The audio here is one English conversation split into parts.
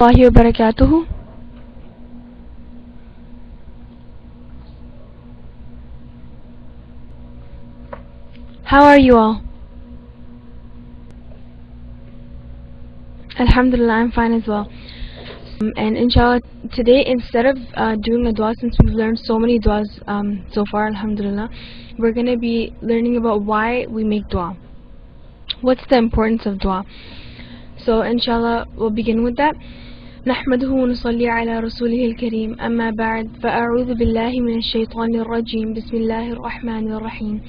Wa barakatuhu. How are you all? Alhamdulillah, I'm fine as well. And inshallah, today instead of doing a dua, since we've learned so many duas so far, alhamdulillah, we're going to be learning about why we make dua. What's the importance of dua? So inshallah, we'll begin with that. نحمده ونصلي على رسوله الكريم أما بعد فأعوذ بالله من الشيطان الرجيم بسم الله الرحمن الرحيم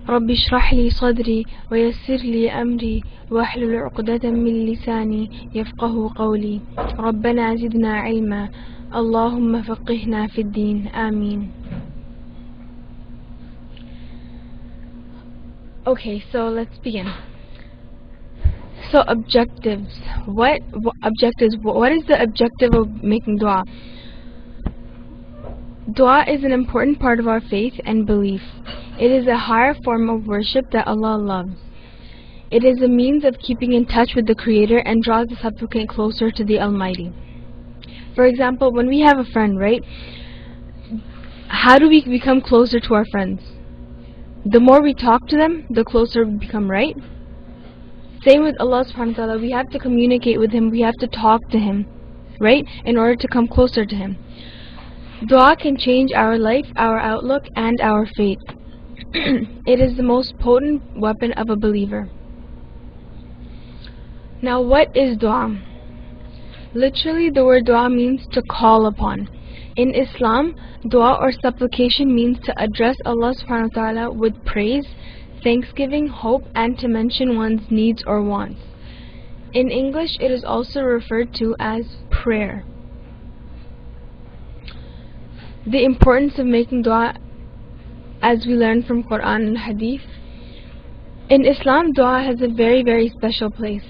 رب اشرح لي صدري ويسر لي أمري واحلل عقدة من لساني يفقه قولي ربنا زدنا علما اللهم فقهنا في الدين آمين. Okay, so let's begin. So objectives. What objectives? What is the objective of making dua? Dua is an important part of our faith and belief. It is a higher form of worship that Allah loves. It is a means of keeping in touch with the Creator and draws the supplicant closer to the Almighty. For example, when we have a friend, right? How do we become closer to our friends? The more we talk to them, the closer we become, right? Same with Allah subhanahu wa ta'ala. We have to communicate with Him. We have to talk to Him, right? In order to come closer to Him. Dua can change our life, our outlook, and our fate. It is the most potent weapon of a believer. Now, what is dua? Literally, the word dua means to call upon. In Islam, dua or supplication means to address Allah subhanahu wa ta'ala with praise, thanksgiving, hope, and to mention one's needs or wants. In English, it is also referred to as prayer. The importance of making dua, as we learn from Quran and Hadith. In Islam, dua has a very, very special place.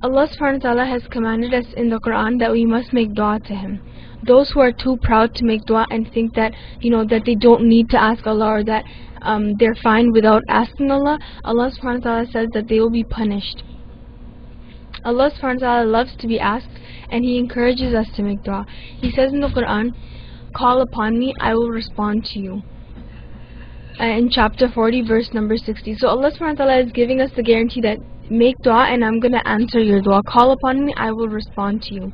Allah subhanahu wa ta'ala has commanded us in the Quran that we must make dua to Him. Those who are too proud to make dua and think that, that they don't need to ask Allah or that they're fine without asking Allah, Allah subhanahu wa ta'ala says that they will be punished. Allah subhanahu wa ta'ala loves to be asked and He encourages us to make dua. He says in the Quran, "Call upon me, I will respond to you." In chapter 40, verse number 60. So Allah subhanahu wa ta'ala is giving us the guarantee that make dua and I'm going to answer your dua. Call upon me, I will respond to you.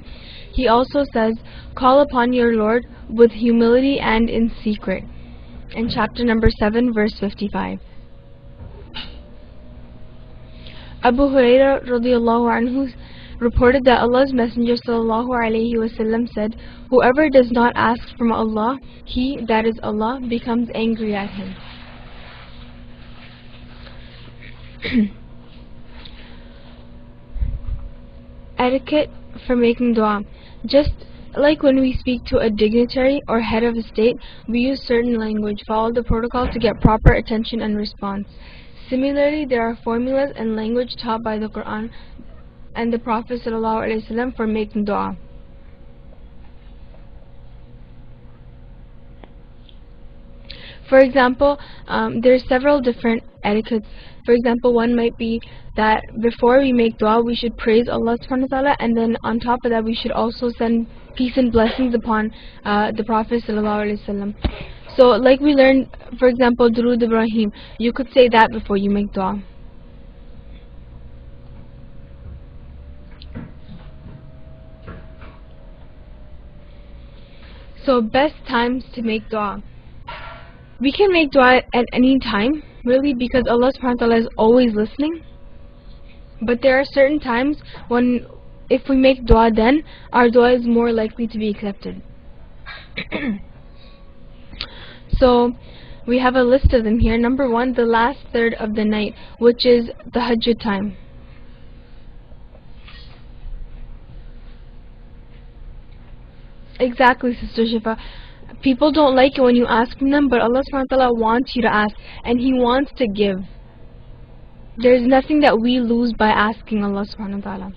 He also says, call upon your Lord with humility and in secret. In chapter number 7, verse 55. Abu Hurairah radiyallahu anhu reported that Allah's Messenger sallallahu alayhi wasallam said, whoever does not ask from Allah, He, that is Allah, becomes angry at him. Etiquette for making dua. Just like when we speak to a dignitary or head of a state, we use certain language, follow the protocol to get proper attention and response. Similarly, there are formulas and language taught by the Quran and the Prophet ﷺ for making dua. For example, there are several different etiquettes. For example, one might be that before we make dua, we should praise Allah subhanahu wa ta'ala, and then on top of that, we should also send peace and blessings upon the Prophet ﷺ. So, like we learned, for example, Durood Ibrahim, you could say that before you make dua. So, best times to make dua. We can make dua at any time, really, because Allah subhanahu wa ta'ala is always listening. But there are certain times when, if we make dua then, our dua is more likely to be accepted. So, we have a list of them here. Number 1, the last third of the night, which is the Hajj time. Exactly, Sister Shifa. People don't like it when you ask from them, but Allah subhanahu wa ta'ala wants you to ask, and He wants to give. There's nothing that we lose by asking Allah subhanahu wa ta'ala.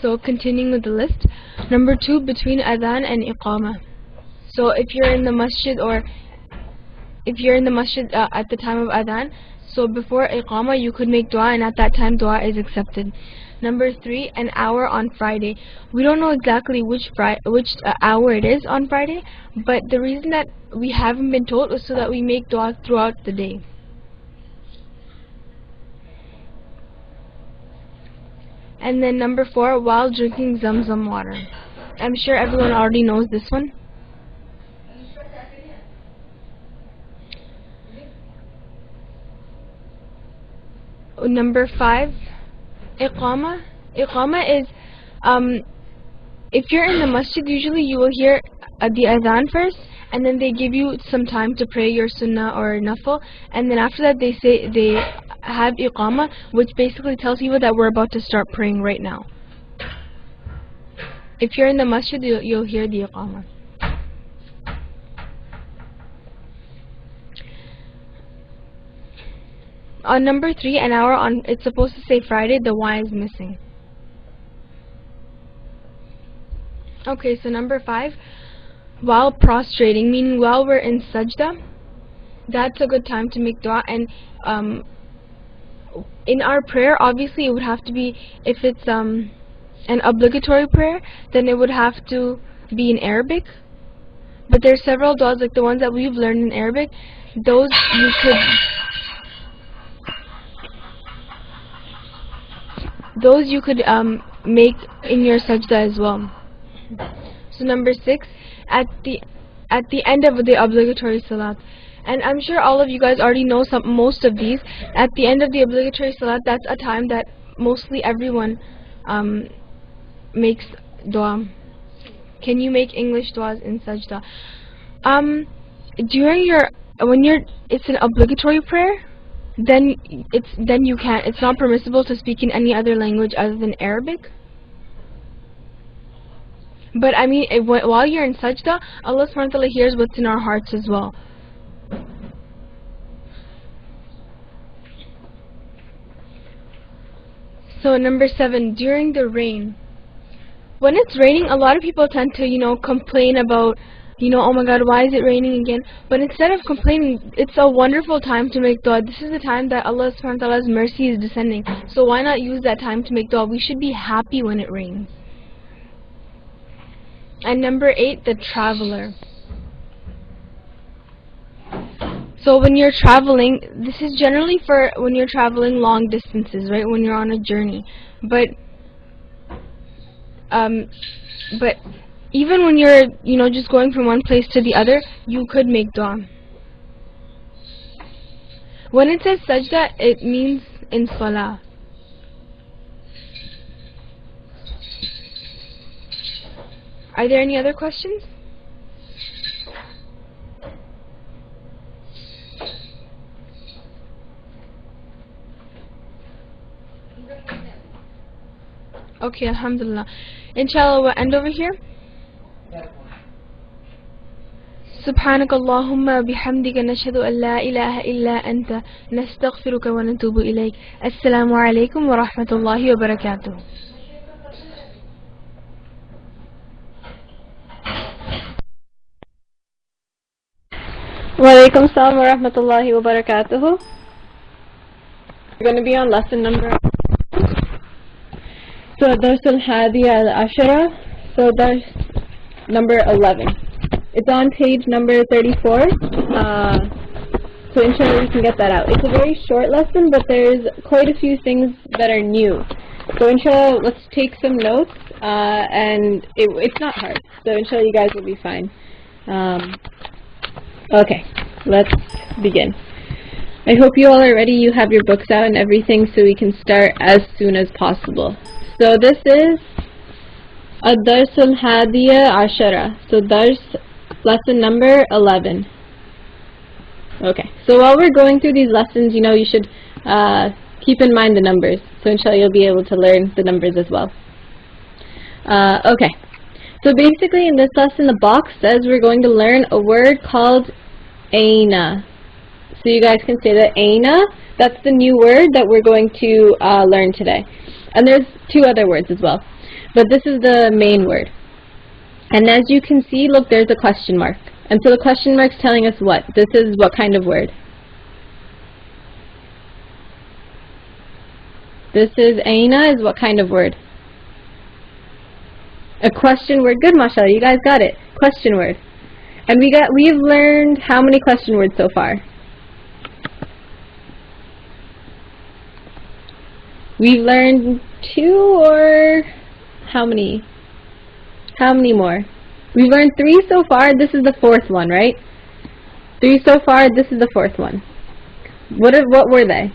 So continuing with the list. Number 2, between adhan and iqamah. So if you're in the masjid, or if you're in the masjid at the time of adhan, So before Iqama you could make dua, and at that time dua is accepted. Number 3, an hour on Friday. We don't know exactly which hour it is on Friday, but the reason that we haven't been told is so that we make dua throughout the day. And then number 4, while drinking Zamzam water. I'm sure everyone already knows this one. Number 5, Iqama. Iqama is, if you're in the masjid, usually you will hear the adhan first, and then they give you some time to pray your sunnah or nafil, and then after that they have Iqama, which basically tells people that we're about to start praying right now. If you're in the masjid, you'll hear the Iqama. On number 3, an hour on, it's supposed to say Friday, the Y is missing. Okay, so number 5, while prostrating, meaning while we're in sajda, that's a good time to make dua. And in our prayer, obviously it would have to be, if it's an obligatory prayer, then it would have to be in Arabic. But there's several duas, like the ones that we've learned in Arabic, those you could make in your sajda as well. So number 6, at the end of the obligatory salat, and I'm sure all of you guys already know most of these. At the end of the obligatory salat, that's a time that mostly everyone makes dua. Can you make English duas in sajda? When it's an obligatory prayer, then you can't. It's not permissible to speak in any other language other than Arabic. But I mean, while you're in sajda, Allah subhanahu wa ta'ala hears what's in our hearts as well. So number 7, during the rain. When it's raining, a lot of people tend to, complain about, oh my God, why is it raining again? But instead of complaining, it's a wonderful time to make dua. This is the time that Allah subhanahu wa ta'ala's mercy is descending. So why not use that time to make dua? We should be happy when it rains. And number 8, the traveler. So when you're traveling, this is generally for when you're traveling long distances, right? When you're on a journey. But even when you're, just going from one place to the other, you could make dua. When it says sajda, it means in salah. Are there any other questions? Okay, alhamdulillah. Inshallah, we'll end over here. سبحانك اللهم وبحمدك نشهد أن لا إله إلا أنت نستغفرك ونتوب إليك. السلام عليكم ورحمة الله وبركاته. Walaikum Assalam wa rahmatullahi wa barakatuhu. We're going to be on lesson number. So Dars al-Hadiya al-Ashara. So Dars number 11. It's on page number 34. So inshallah we can get that out. It's a very short lesson, but there's quite a few things that are new. So inshallah, let's take some notes. And it's not hard. So inshallah you guys will be fine. Okay, let's begin. I hope you all are ready. You have your books out and everything, so we can start as soon as possible. So this is Ad-Dars al-Hadiya Ashara. So Dars, lesson number 11. Okay, so while we're going through these lessons, you should keep in mind the numbers. So inshallah you'll be able to learn the numbers as well. Okay. So basically in this lesson the box says we're going to learn a word called Aina. So you guys can say that Aina, that's the new word that we're going to learn today. And there's 2 other words as well. But this is the main word. And as you can see, look, there's a question mark. And so the question mark's telling us what? This is what kind of word? This is Aina is what kind of word? A question word. Good, mashallah, you guys got it. Question word. And we've learned how many question words so far? We've learned 2 or how many? How many more? We've learned 3 so far. This is the 4th one, right? 3 so far. This is the 4th one. What were they?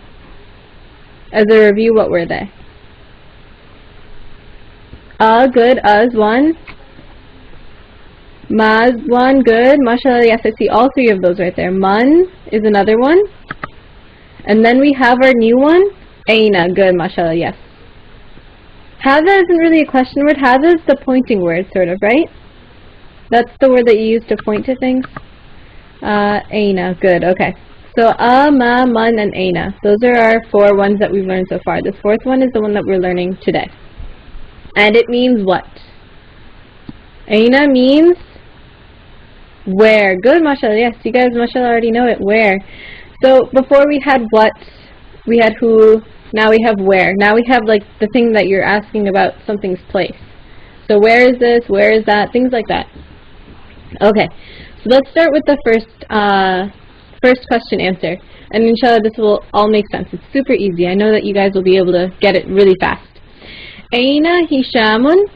As a review, what were they? Good. Is 1. Ma's 1. Good. Mashallah, yes, I see all 3 of those right there. Man is another one. And then we have our new one. Aina. Good. Mashallah, yes. Hadha isn't really a question word. Hadha is the pointing word, sort of, right? That's the word that you use to point to things. Aina. Good. Okay. So, ma, man, and aina. Those are our 4 ones that we've learned so far. This 4th one is the one that we're learning today. And it means what? Aina means where. Good, mashallah. Yes, you guys, mashallah, already know it. Where. So, before we had what, we had who, now we have where. Now we have, like, the thing that you're asking about something's place. So, where is this? Where is that? Things like that. Okay. So, let's start with the first question answer, and inshallah this will all make sense. It's super easy. I know that you guys will be able to get it really fast. Aina Hishamun.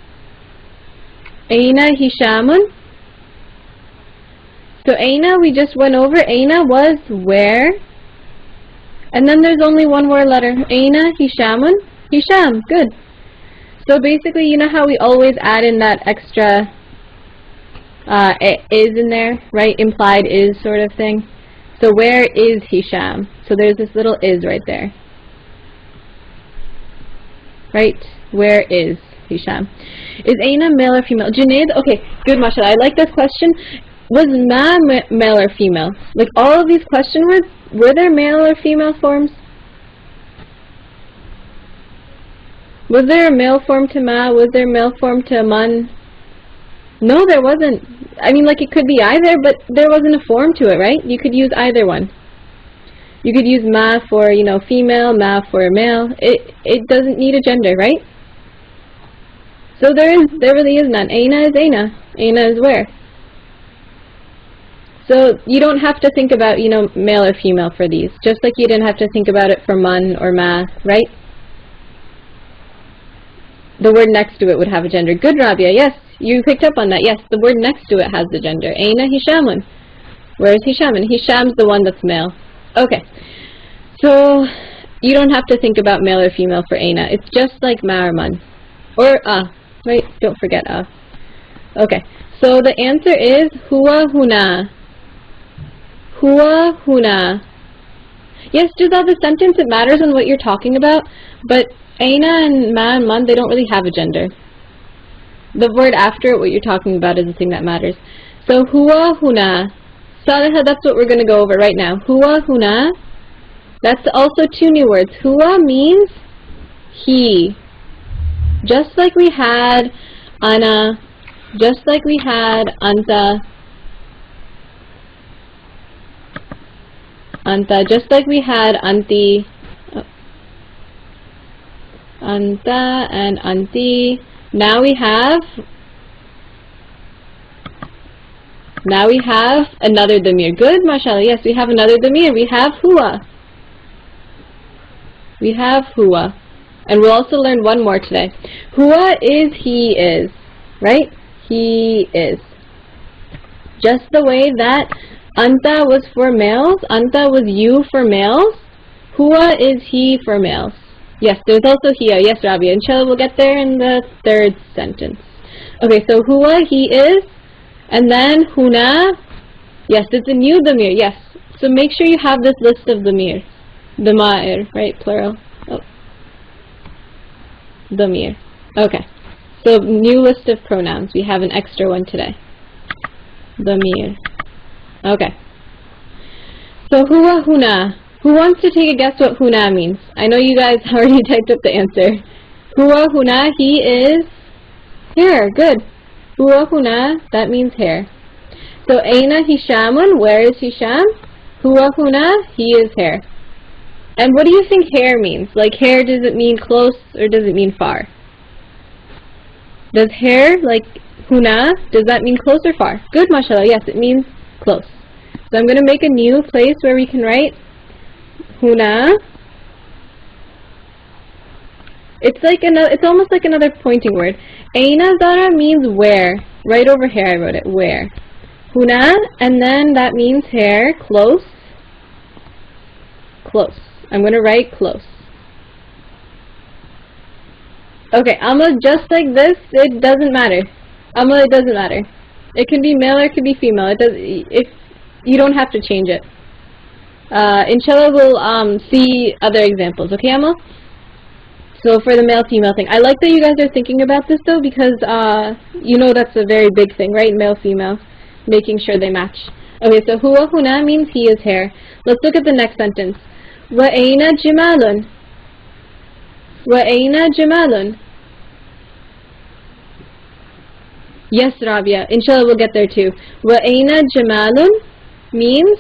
Aina Hishamun. So Aina, we just went over. Aina was where, and then there's only one more letter. Aina Hishamun. Hisham. Good. So basically, you know how we always add in that extra is in there, right? Implied is sort of thing. So where is Hisham? So there's this little is right there. Right? Where is Hisham? Is Aina male or female? Junaid? Okay, good, mashallah. I like this question. Was ma male or female? Like all of these question words, were there male or female forms? Was there a male form to ma? Was there a male form to man? No, there wasn't. I mean, like, it could be either, but there wasn't a form to it, right? You could use either one. You could use ma for, you know, female, ma for male. It doesn't need a gender, right? So there really is none. Aina is Aina. Aina is where? So you don't have to think about, you know, male or female for these. Just like you didn't have to think about it for man or ma, right? The word next to it would have a gender. Good, Rabia. Yes. You picked up on that. Yes, the word next to it has the gender. Aina Hishamun. Where is Hisham? And Hisham's the one that's male. Okay. So, you don't have to think about male or female for Aina. It's just like ma or man. Or right? Don't forget Okay. So, the answer is huwa huna. Huwa huna. Yes, just out the sentence, it matters on what you're talking about. But Aina and ma and man, they don't really have a gender. The word after it, what you're talking about, is the thing that matters. So, huwa huna. Saliha, that's what we're going to go over right now. Huwa huna. That's also 2 new words. Huwa means he. Just like we had ana. Just like we had anta. Anta. Just like we had anti. Anta and anti. Now we have another damir. Good, mashallah. Yes, we have another damir. We have huwa. We have huwa. And we'll also learn one more today. Huwa is he is. Right? He is. Just the way that anta was for males, anta was you for males, huwa is he for males. Yes, there's also hiya. Yes, Rabia. Inshallah, we'll get there in the 3rd sentence. Okay, so huwa, he is. And then huna. Yes, it's a new damir. Yes. So make sure you have this list of damir. Dama'ir, right? Plural. Oh. Damir. Okay. So new list of pronouns. We have an extra one today. Damir. Okay. So huwa huna. Who wants to take a guess what huna means? I know you guys already typed up the answer. Huwa huna, he is here. Good. Huwa huna, that means here. So Aina Hishamun, where is Hisham? Huwa huna, he is here. And what do you think hair means? Like hair, does it mean close or does it mean far? Does hair, like huna, does that mean close or far? Good, mashallah. Yes, it means close. So I'm going to make a new place where we can write huna. It's almost like another pointing word. Aina Zara means where. Right over here I wrote it, where. Huna, and then that means hair, close. Close. I'm going to write close. Okay, Amma, just like this, it doesn't matter. Amma, it doesn't matter. It can be male or it can be female. If you don't have to change it. Inshallah, we'll see other examples. Okay, Amma? So for the male-female thing, I like that you guys are thinking about this though, because you know that's a very big thing, right? Male-female, making sure they match. Okay, so huwa huna means he is hair. Let's look at the next sentence. Wa aina jimalun. Wa aina jimalun. Yes, Rabia. Inshallah, we'll get there too. Wa aina jimalun means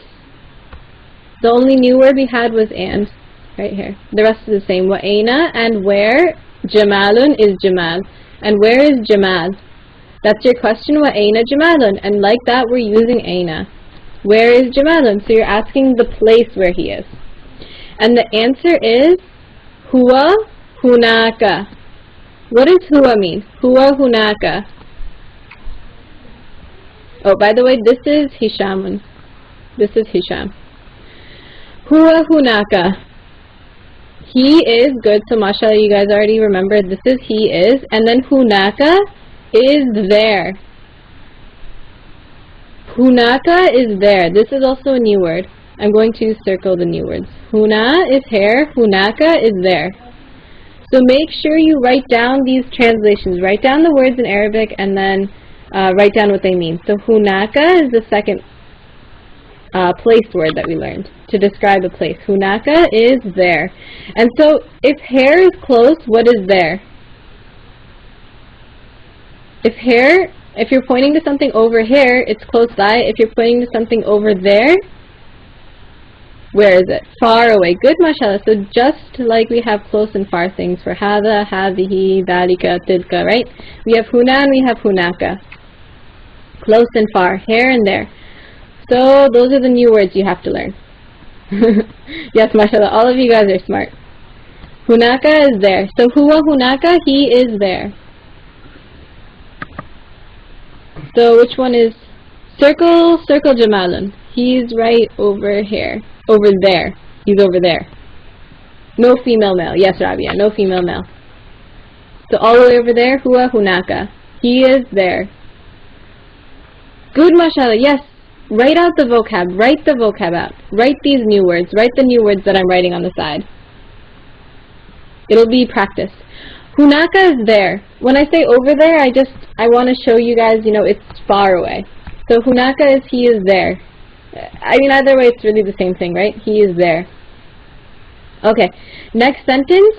the only new word we had was and. Right here. The rest is the same. Wa aina and where. Jamalun is Jamal. And where is Jamal? That's your question. Wa aina Jamalun. And like that, we're using aina. Where is Jamalun? So you're asking the place where he is. And the answer is huwa hunaka. What does huwa mean? Huwa hunaka. Oh, by the way, this is Hishamun. This is Hisham. Huwa hunaka. He is good, so mashallah, you guys already remember this is he is, and then hunaka is there. Hunaka is there. This is also a new word. I'm going to circle the new words. Huna is here, hunaka is there. So make sure you write down these translations. Write down the words in Arabic and then write down what they mean. So hunaka is the second place word that we learned to describe a place. Hunaka is there. And so if hair is close, what is there? If you're pointing to something over here, it's close by. If you're pointing to something over there, where is it? Far away. Good, mashallah. So just like we have close and far things for hada, hadihi, dhalika, tilka, right? We have huna and we have hunaka. Close and far, here and there. So those are the new words you have to learn. Yes, mashallah, all of you guys are smart. Hunaka is there. So huwa hunaka, he is there. So which one is circle Jamalun? He's right over here. Over there. He's over there. No female male. Yes, Rabia, no female male. So all the way over there, huwa hunaka. He is there. Good, mashallah, yes. Write out the vocab. Write the vocab out. Write these new words. Write the new words that I'm writing on the side. It'll be practice. Hunaka is there. When I say over there, I want to show you guys, you know, it's far away. So hunaka is he is there. I mean, either way, it's really the same thing, right? He is there. Okay. Next sentence.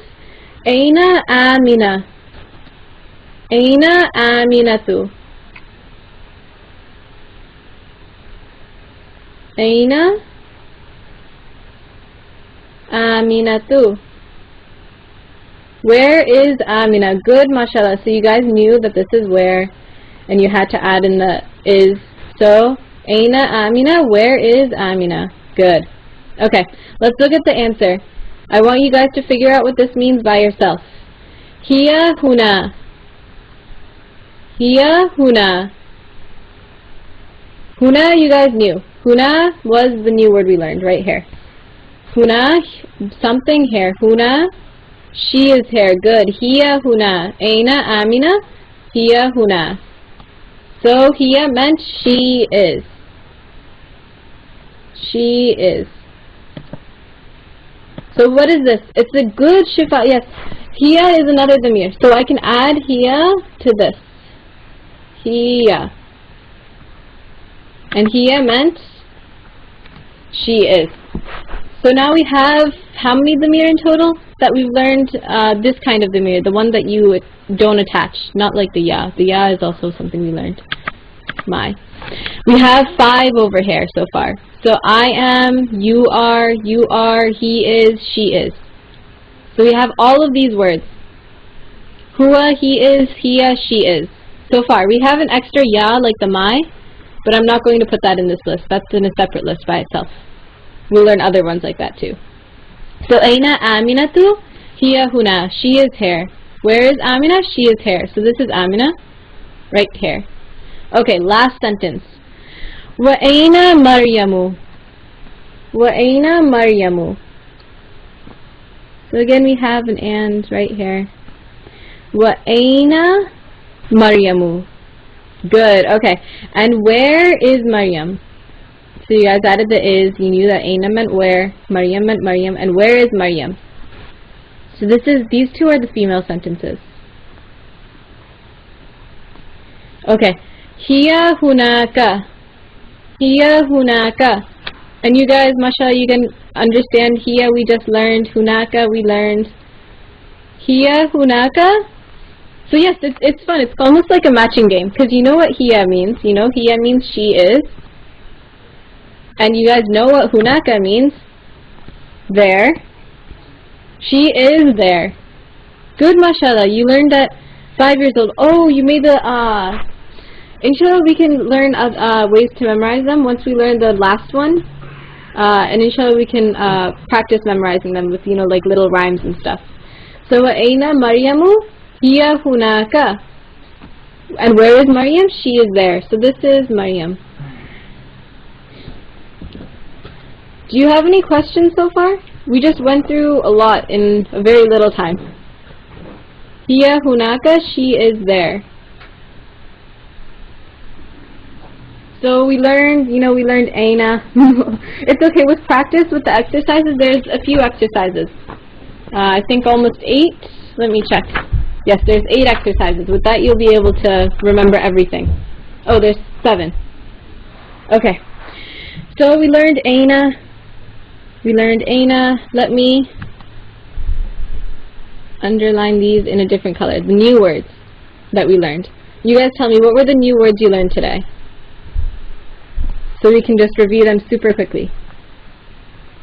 Aina amina. Aina aminatu. Aina aminatu. Where is Amina? Good, mashallah. So you guys knew that this is where, and you had to add in the is. So, Aina Amina, where is Amina? Good. Okay, let's look at the answer. I want you guys to figure out what this means by yourself. Hiya huna. Hiya huna. Huna, you guys knew. Huna was the new word we learned right here. Huna, something here. Huna, she is here. Good. Hiya huna. Aina amina. Hiya huna. So hiya meant she is. She is. So what is this? It's a good shifa. Yes. Hiya is another damir. So I can add hiya to this. Hiya. And hiya meant she is. So now we have how many damir in total that we've learned? This kind of damir, the one that you don't attach, not like the ya. The ya is also something we learned. My. We have 5 over here so far. So I am, you are, he is, she is. So we have all of these words. Huwa, he is, hiya, she is. So far, we have an extra ya like the my, but I'm not going to put that in this list. That's in a separate list by itself. We'll learn other ones like that too. So Aina Aminatu, hiya huna, she is here. Where is Amina? She is here. So this is Amina, right here. Okay, last sentence. Wa aina Maryamu. Wa aina Maryamu. So again we have an and right here. Wa aina Maryamu. Good, okay. And where is Maryam? So you guys added the is, you knew that aina meant where, Maryam meant Maryam, and where is Maryam? So these two are the female sentences. Okay. Hiya hunaka. Hiya hunaka. And you guys, mashallah, you can understand hiya we just learned, hunaka we learned. Hiya hunaka. So yes, it's fun. It's almost like a matching game, because you know what hiya means. You know hiya means she is. And you guys know what hunaka means. There. She is there. Good, mashallah. You learned that 5 years old. Oh, you made the inshallah we can learn ways to memorize them once we learn the last one. And inshallah we can practice memorizing them with, you know, like little rhymes and stuff. So aina Maryamu hiya hunaka. And where is Maryam? She is there. So this is Maryam. Do you have any questions so far? We just went through a lot in a very little time. Hiya hunaka, she is there. So we learned, you know, we learned aina. It's okay, with practice, with the exercises, there's a few exercises. I think almost 8. Let me check. Yes, there's 8 exercises. With that, you'll be able to remember everything. Oh, there's 7. Okay. So we learned aina. We learned aina. Let me underline these in a different color. The new words that we learned. You guys tell me, what were the new words you learned today? So we can just review them super quickly.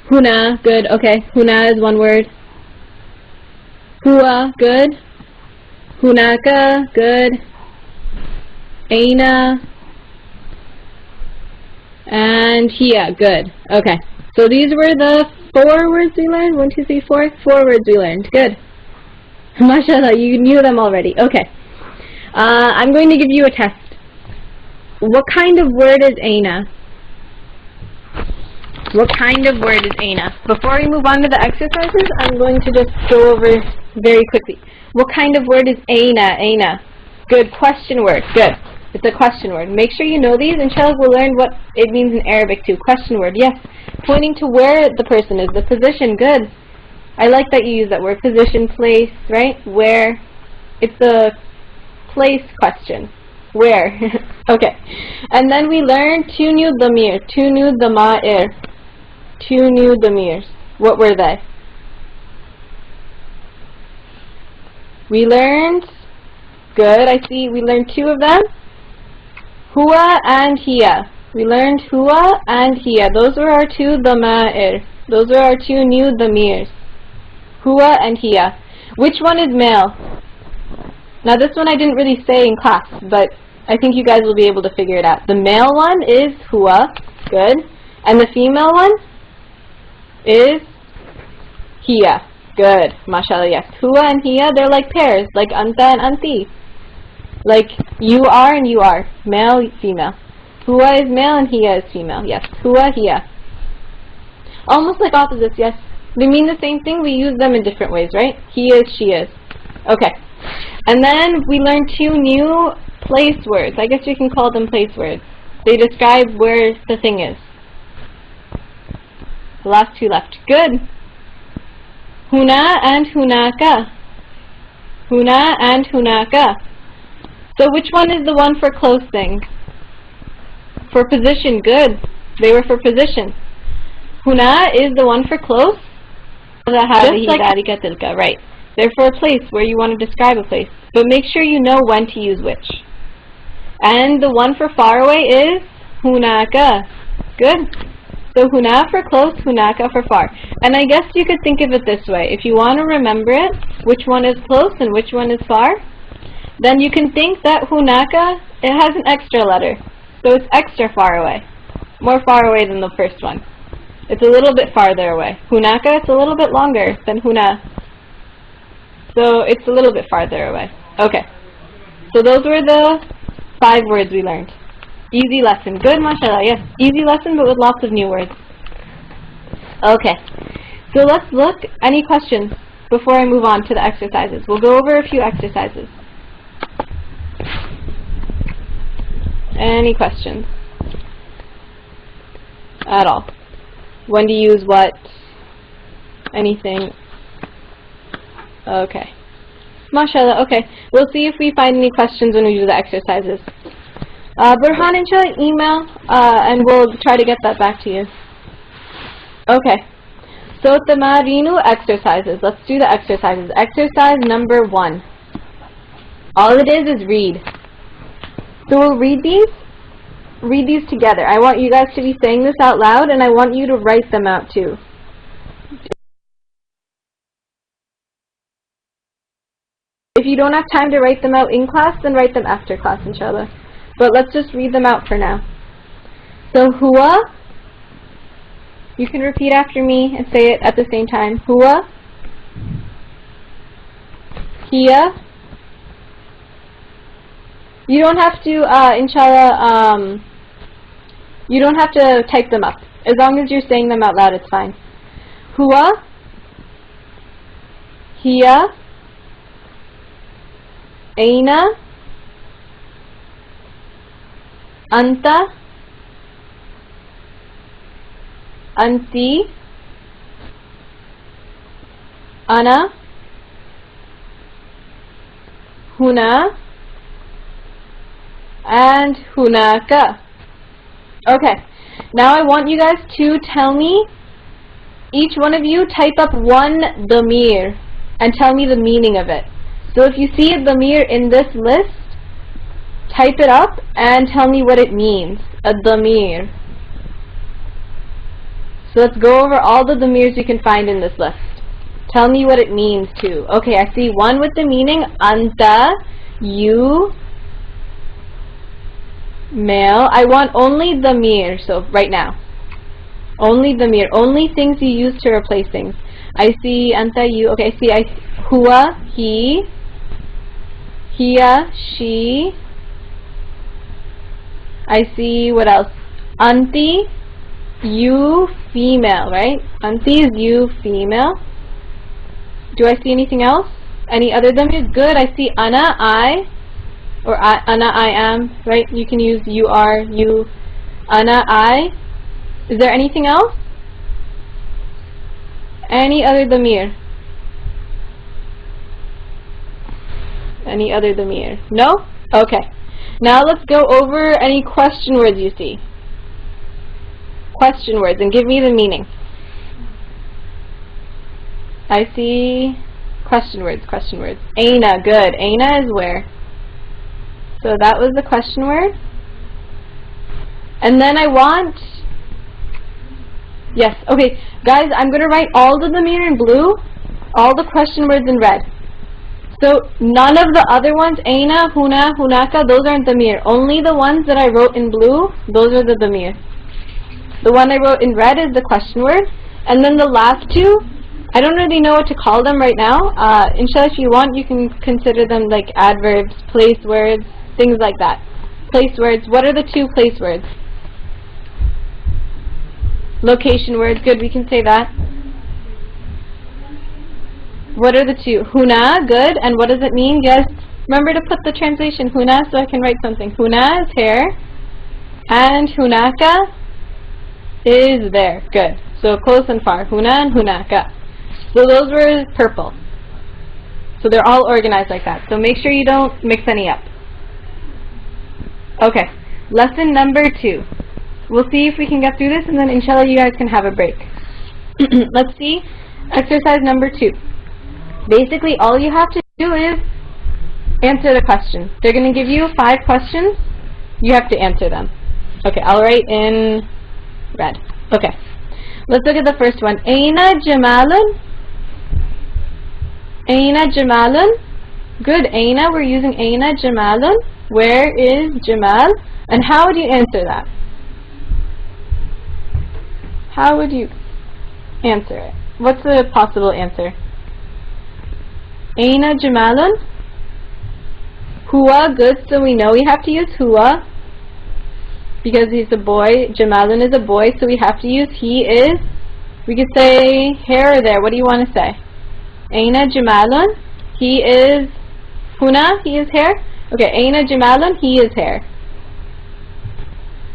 Huna, good. Okay, huna is one word. Huwa, good. Hunaka, good. Aina. And hiya, good. Okay. So these were the 4 words we learned. 1, 2, 3, 4. 4 words we learned. Good. MashaAllah, you knew them already. Okay. I'm going to give you a test. What kind of word is aina? What kind of word is aina? Before we move on to the exercises, I'm going to just go over very quickly. What kind of word is aina? Aina. Good. Question word. Good. It's a question word. Make sure you know these. Inshallah, we'll learn what it means in Arabic too. Question word. Yes. Pointing to where the person is. The position. Good. I like that you use that word. Position, place, right? Where. It's a place question. Where? Okay. And then we learned two new damir. Two new dama'ir. 2 new damirs. What were they? We learned, good, I see we learned 2 of them. Huwa and hiya. We learned huwa and hiya. Those were our 2 dama'ir. Those are our 2 new damirs. Huwa and hiya. Which one is male? Now this one I didn't really say in class, but I think you guys will be able to figure it out. The male one is huwa, good. And the female one is hiya. Good. MashaAllah, yes. Huwa and hiya, they're like pairs, like anta and anti. Like you are and you are. Male, female. Huwa is male and hiya is female. Yes. Huwa, hiya. Almost like opposites, yes. They mean the same thing, we use them in different ways, right? He is, she is. Okay. And then we learned 2 new place words. I guess you can call them place words. They describe where the thing is. The last 2 left. Good. Huna and hunaka. Huna and hunaka. So which one is the one for close things? For position. Good. They were for position. Huna is the one for close. Just like right. They're for a place where you want to describe a place. But make sure you know when to use which. And the one for far away is hunaka. Good. So huna for close, hunaka for far. And I guess you could think of it this way. If you want to remember it, which one is close and which one is far, then you can think that hunaka, it has an extra letter. So it's extra far away. More far away than the first one. It's a little bit farther away. Hunaka, it's a little bit longer than huna. So it's a little bit farther away. Okay. So those were the 5 words we learned. Easy lesson. Good, mashallah. Yes, easy lesson but with lots of new words. Okay. So let's look. Any questions before I move on to the exercises? We'll go over a few exercises. Any questions? At all? When to use what? Anything? Okay. MashaAllah, okay. We'll see if we find any questions when we do the exercises. Burhan, inshallah, email, and we'll try to get that back to you. Okay. So, tamarinu exercises. Let's do the exercises. Exercise number 1. All it is read. So we'll read these together. I want you guys to be saying this out loud, and I want you to write them out too. If you don't have time to write them out in class, then write them after class, inshallah. But let's just read them out for now. So, huwa, you can repeat after me and say it at the same time. Huwa, hiya. You don't have to, inshallah, you don't have to type them up. As long as you're saying them out loud, it's fine. Huwa, hiya, aina, anta, anti, ana, huna, and hunaka. Okay, now I want you guys to tell me, each one of you type up one damir and tell me the meaning of it. So if you see a damir in this list, type it up and tell me what it means, a damir. So let's go over all the damirs you can find in this list. Tell me what it means too. Okay, I see one with the meaning, anta, you, male. I want only damir, so right now. Only damir, only things you use to replace things. I see anta, you, okay, I see huwa, he, hiya, she. I see, what else? Anti, you, female, right? Anti is you, female. Do I see anything else? Any other damir? Good, I see ana, I, or ana, I am, right? You can use you are, you, ana, I. Is there anything else? Any other damir? Any other damir? No? Okay. Now let's go over any question words you see. Question words, and give me the meaning. I see question words, question words. Aina, good. Aina is where? So that was the question word. And then I want, yes, okay, guys, I'm going to write all the damir in blue, all the question words in red. So none of the other ones, aina, huna, hunaka, those aren't damir. Only the ones that I wrote in blue, those are the damir. The one I wrote in red is the question word. And then the last two, I don't really know what to call them right now. Inshallah, if you want, you can consider them like adverbs, place words, things like that. Place words. What are the 2 place words? Location words. Good, we can say that. What are the 2? Huna, good. And what does it mean? Yes. Remember to put the translation huna so I can write something. Huna is here. And hunaka is there. Good. So close and far. Huna and hunaka. So those were purple. So they're all organized like that. So make sure you don't mix any up. Okay. Lesson number 2. We'll see if we can get through this, and then inshallah you guys can have a break. Let's see. Exercise number 2. Basically, all you have to do is answer the question. They're going to give you 5 questions, You have to answer them. Okay, I'll write in red. Okay, let's look at the first one. Aina Jamalun? Aina Jamalun? Good, Aina, we're using Aina Jamalun. Where is Jamal? And how would you answer that? How would you answer it? What's the possible answer? Aina Jamalun? Huwa, good, so we know we have to use Huwa because he's a boy. Jamalun is a boy, so we have to use he is. We could say here or there. What do you want to say? Aina Jamalun? He is Huna, he is here. Okay, Aina Jamalun, he is here.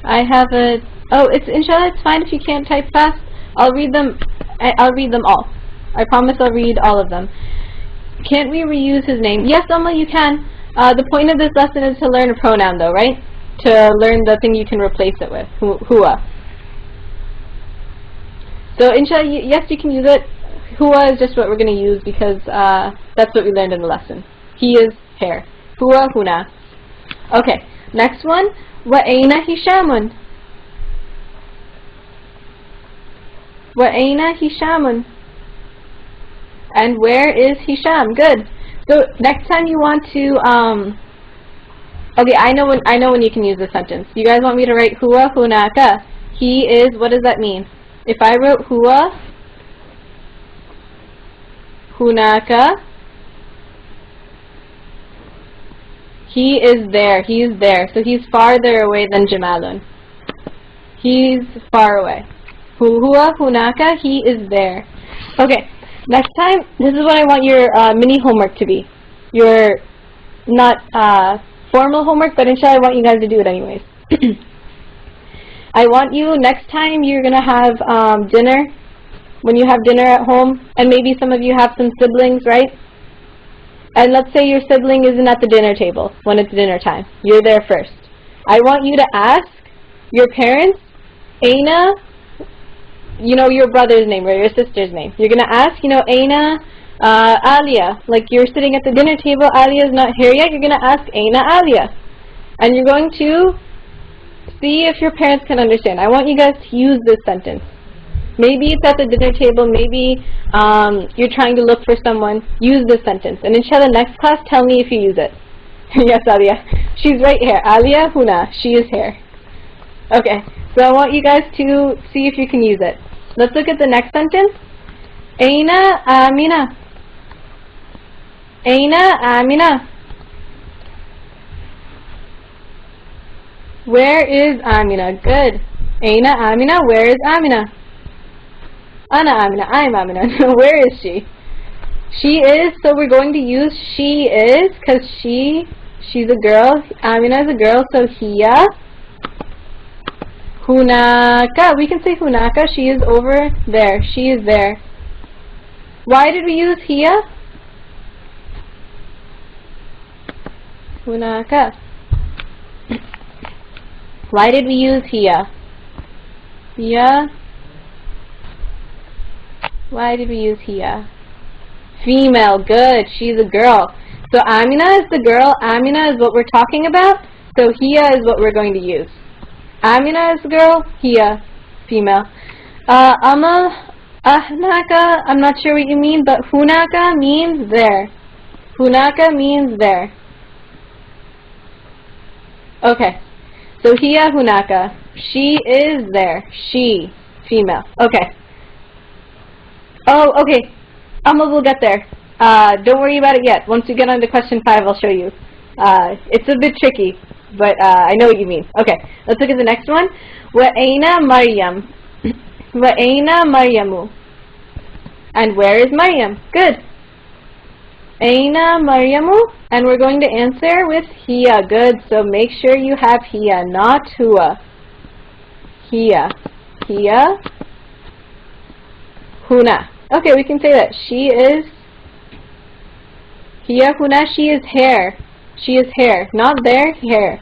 I have a, oh, it's inshallah, it's fine if you can't type fast. I'll read them all. I promise I'll read all of them. Can't we reuse his name? Yes, Amma, you can. The point of this lesson is to learn a pronoun though, right? To learn the thing you can replace it with, huwa. So inshallah, yes, you can use it. Huwa is just what we're going to use because that's what we learned in the lesson. He is here. Huwa, huna. Okay, next one. Wa aina Hishamun? Wa aina Hishamun? And where is Hisham? Good. So next time you want to okay, I know when you can use this sentence. You guys want me to write huwa hunaka? He is, what does that mean? If I wrote huwa hunaka, he is there. He is there. So he's farther away than Jamalun. He's far away. Huwa hunaka, he is there. Okay. Next time, this is what I want your mini homework to be. Your not formal homework, but inshallah I want you guys to do it anyways. I want you, next time you're going to have dinner, when you have dinner at home, and maybe some of you have some siblings, right? And let's say your sibling isn't at the dinner table when it's dinner time. You're there first. I want you to ask your parents, Aina, you know, your brother's name or your sister's name. You're going to ask, you know, Aina, Alia. Like you're sitting at the dinner table, Alia's not here yet. You're going to ask Aina Alia. And you're going to see if your parents can understand. I want you guys to use this sentence. Maybe it's at the dinner table. Maybe you're trying to look for someone. Use this sentence. And inshallah, next class, tell me if you use it. Yes, Alia. She's right here. Alia Huna. She is here. Okay. So I want you guys to see if you can use it. Let's look at the next sentence. Aina Amina. Aina Amina. Where is Amina? Good. Aina Amina. Where is Amina? Ana Amina. I am Amina. Where is she? She is. So we're going to use she is because she's a girl. Amina is a girl. So hiya. Hunaka. We can say hunaka. She is over there. She is there. Why did we use hiya? Hunaka. Why did we use hiya? Hiya. Why did we use hiya? Female. Good. She's a girl. So Amina is the girl. Amina is what we're talking about. So hiya is what we're going to use. Amina is girl, hiya, female. Amal, ahnaka, I'm not sure what you mean, but hunaka means there. Hunaka means there. Okay, so hiya hunaka, she is there, she, female. Okay. Oh, okay, Amal will get there. Don't worry about it yet. Once you get on to question 5, I'll show you. It's a bit tricky. But I know what you mean. Okay, let's look at the next one. Wa aina Maryam? Wa aina Maryamu? And where is Maryam? Good. Aina Maryamu? And we're going to answer with hiya. Good. So make sure you have hiya, not huwa. Hiya. Hiya. Huna. Okay, we can say that. She is. Hiya huna. She is here. She is here. Not there, here.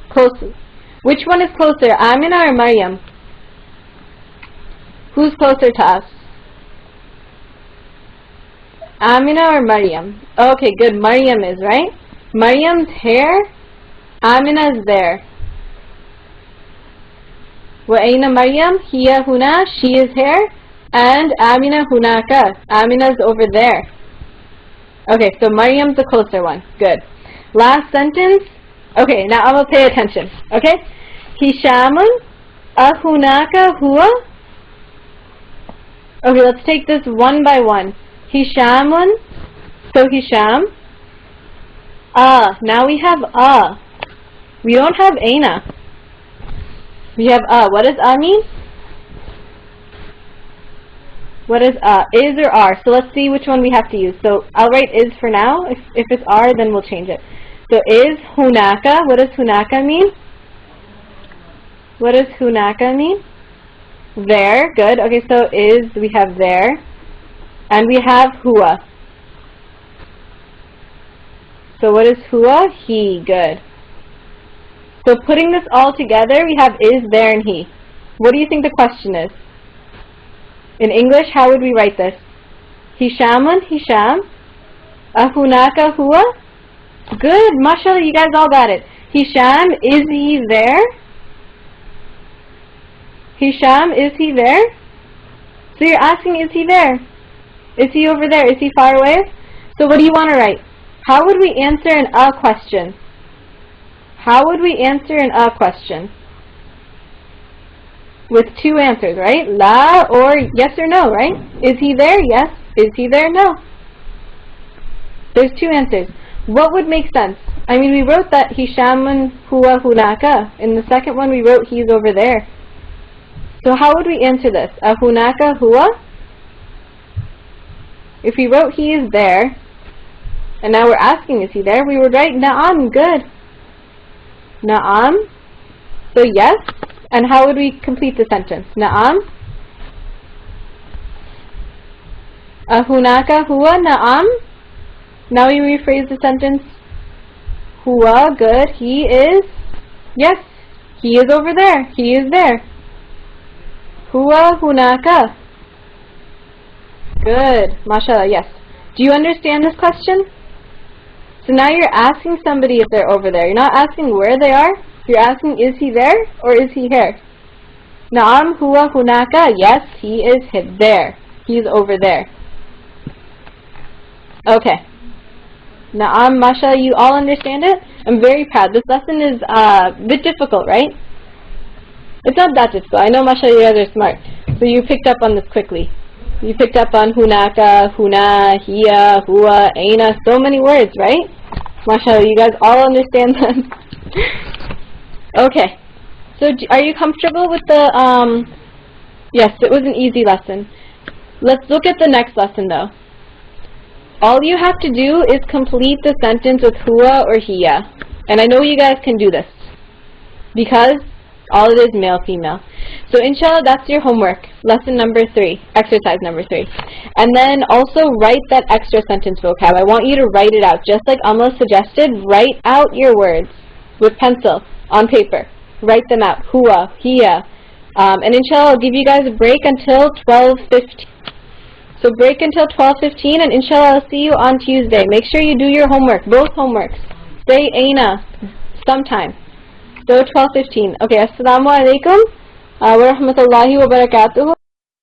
Close. Which one is closer, Amina or Maryam? Who's closer to us? Amina or Maryam? Okay, good. Maryam is, right? Maryam's here. Amina is there. وأين مريم هي هنا, she is here, and آمنة هناك, Amina's over there. Okay, so Maryam's the closer one. Good. Last sentence. Okay, now I'm going to pay attention. Okay? Hishamun ahunaka huwa. Okay, let's take this one by one. Hishamun. So Hisham. Now we have We don't have aina. We have What does mean? What is is or are? So let's see which one we have to use. So I'll write is for now. If it's are, then we'll change it. So is hunaka. What does hunaka mean? What does hunaka mean? There. Good. Okay, so is, we have there. And we have huwa. So what is huwa? He. Good. So putting this all together, we have is, there, and he. What do you think the question is? In English, how would we write this? Hishamun, Hisham. Ahunaka, huwa. Good, mashallah, you guys all got it. Hisham, is he there? Hisham, is he there? So you're asking, is he there? Is he over there? Is he far away? So what do you want to write? How would we answer an question? How would we answer an question? With two answers, right? La or yes or no, right? Is he there? Yes. Is he there? No. There's two answers. What would make sense? I mean, we wrote that Hishamun huwa hunaka. In the second one, we wrote he's over there. So how would we answer this? Ahunaka huwa? If we wrote he is there, and now we're asking is he there, we would write na'am. Good. Na'am. So yes. And how would we complete the sentence? Na'am. Ahunaka huwa na'am. Now we rephrase the sentence. Huwa, good. He is. Yes. He is over there. He is there. Huwa hunaka. Good. MashaAllah, yes. Do you understand this question? So now you're asking somebody if they're over there. You're not asking where they are. You're asking, is he there or is he here? Na'am huwa hunaka. Yes, he is there. He's over there. Okay. Na'am, mashallah, you all understand it? I'm very proud. This lesson is a bit difficult, right? It's not that difficult. I know, mashallah, you guys are smart. So you picked up on this quickly. You picked up on hunaka, huna, hiya, huwa, aina, so many words, right? Mashallah, you guys all understand them. Okay, so are you comfortable with the, yes, it was an easy lesson. Let's look at the next lesson though. All you have to do is complete the sentence with huwa or hiya. And I know you guys can do this, because all it is male, female. So inshallah, that's your homework, lesson number 3, exercise number 3. And then also write that extra sentence vocab. I want you to write it out, just like Amla suggested. Write out your words with pencil. On paper. Write them out. Huwa, hiya. And inshallah, I'll give you guys a break until 12:15. So break until 12:15, and inshallah, I'll see you on Tuesday. Make sure you do your homework, both homeworks. Say aina sometime. So 12:15. Okay, assalamu alaikum wa rahmatullahi wa barakatuhu.